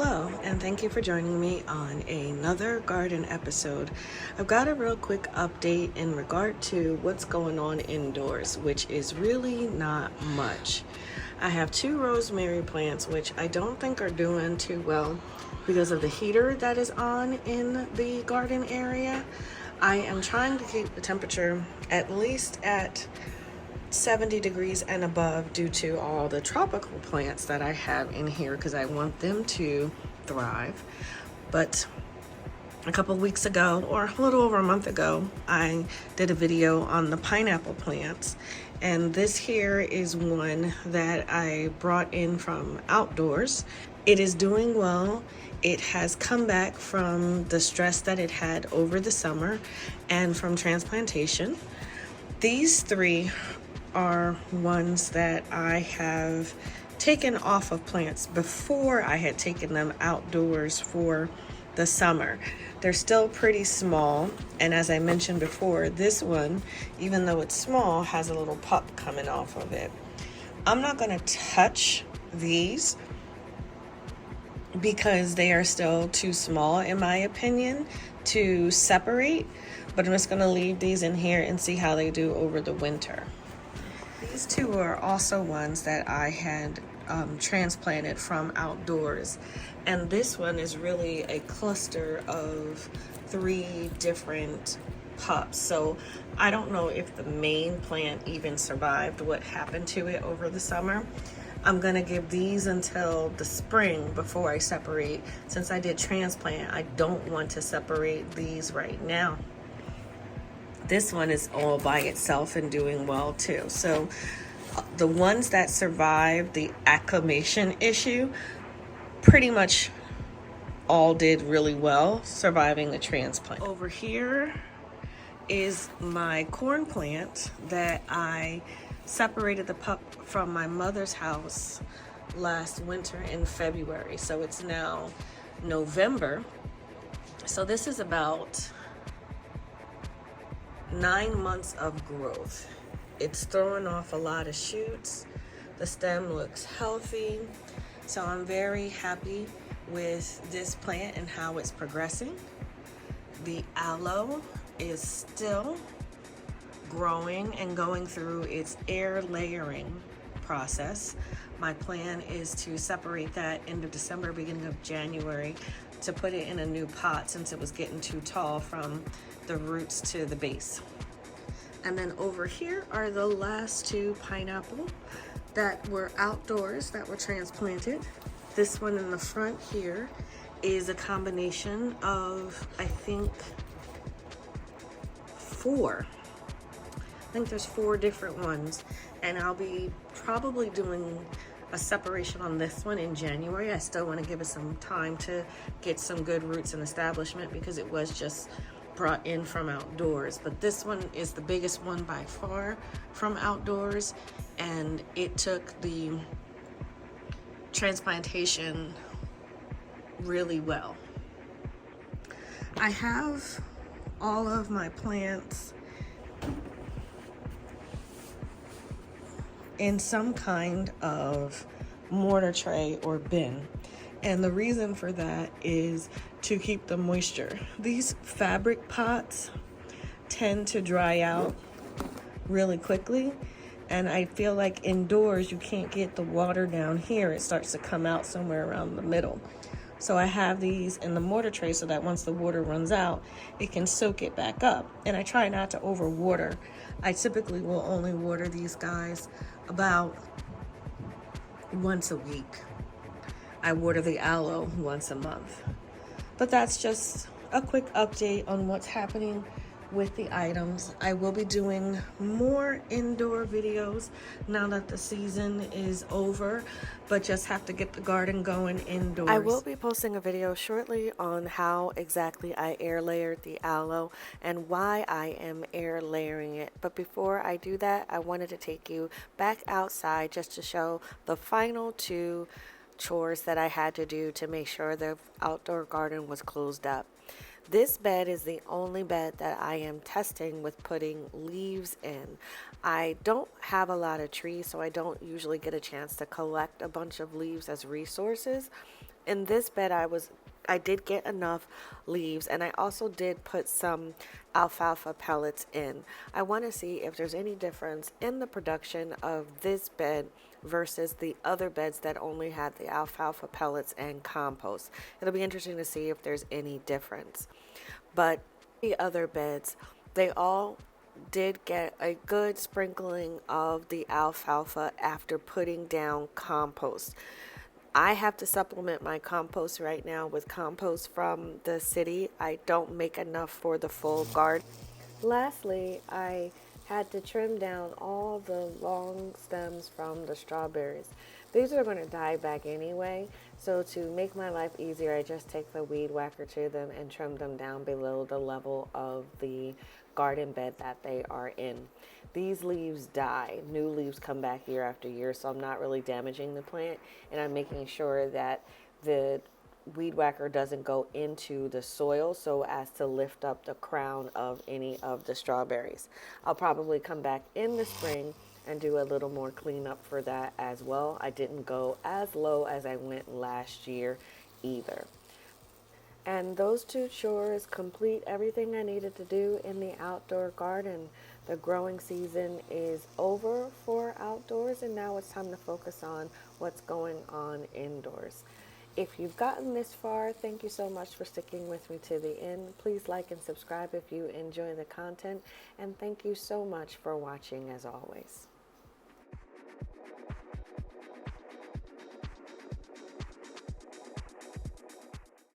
Hello, and thank you for joining me on another garden episode. I've got a real quick update in regard to what's going on indoors, which is really not much. I have two rosemary plants, which I don't think are doing too well because of the heater that is on in the garden area. I am trying to keep the temperature at least at 70 degrees and above due to all the tropical plants that I have in here because I want them to thrive. But a couple weeks ago, or a little over a month ago, I did a video on the pineapple plants, and this here is one that I brought in from outdoors. It is doing well. It has come back from the stress that it had over the summer and from transplantation. These three are ones that I have taken off of plants before I had taken them outdoors for the summer. They're still pretty small, and as I mentioned before, this one, even though it's small, has a little pup coming off of it. I'm not going to touch these because they are still too small, in my opinion, to separate, but I'm just going to leave these in here and see how they do over the winter. These two are also ones that I had transplanted from outdoors, and this one is really a cluster of 3 different pups. So I don't know if the main plant even survived what happened to it over the summer. I'm gonna give these until the spring before I separate. Since I did transplant, I don't want to separate these right now. This one is all by itself and doing well too. So the ones that survived the acclimation issue pretty much all did really well surviving the transplant. Over here is my corn plant that I separated the pup from my mother's house last winter in February. So it's now November. So this is about 9 months of growth. It's throwing off a lot of shoots. The stem looks healthy. So I'm very happy with this plant and how it's progressing. The aloe is still growing and going through its air layering process. My plan is to separate that end of December, beginning of January, to put it in a new pot since it was getting too tall from the roots to the base. And then over here are the last 2 pineapple that were outdoors that were transplanted. This one in the front here is a combination of, I think there's 4 different ones, and I'll be probably doing a separation on this one in January. I still want to give it some time to get some good roots and establishment because it was just brought in from outdoors. But this one is the biggest one by far from outdoors, and it took the transplantation really well. I have all of my plants in some kind of mortar tray or bin. And the reason for that is to keep the moisture. These fabric pots tend to dry out really quickly. And I feel like indoors, you can't get the water down here. It starts to come out somewhere around the middle. So I have these in the mortar tray so that once the water runs out, it can soak it back up. And I try not to overwater. I typically will only water these guys about once a week. I water the aloe once a month. But that's just a quick update on what's happening with the items. I will be doing more indoor videos now that the season is over, but just have to get the garden going indoors. I will be posting a video shortly on how exactly I air layered the aloe and why I am air layering it. But before I do that, I wanted to take you back outside just to show the final 2 chores that I had to do to make sure the outdoor garden was closed up. This bed is the only bed that I am testing with putting leaves in. I don't have a lot of trees, so I don't usually get a chance to collect a bunch of leaves as resources. In this bed, I did get enough leaves, and I also did put some alfalfa pellets in. I want to see if there's any difference in the production of this bed versus the other beds that only had the alfalfa pellets and compost. It'll be interesting to see if there's any difference. But the other beds, they all did get a good sprinkling of the alfalfa after putting down compost. I have to supplement my compost right now with compost from the city. I don't make enough for the full garden. Lastly, I had to trim down all the long stems from the strawberries. These are going to die back anyway, so to make my life easier, I just take the weed whacker to them and trim them down below the level of the garden bed that they are in. These leaves die. New leaves come back year after year, so I'm not really damaging the plant, and I'm making sure that the weed whacker doesn't go into the soil so as to lift up the crown of any of the strawberries. I'll probably come back in the spring and do a little more cleanup for that as well. I didn't go as low as I went last year either. And those two chores complete everything I needed to do in the outdoor garden. The growing season is over for outdoors, and now it's time to focus on what's going on indoors. If you've gotten this far, thank you so much for sticking with me to the end. Please like and subscribe if you enjoy the content, and thank you so much for watching as always.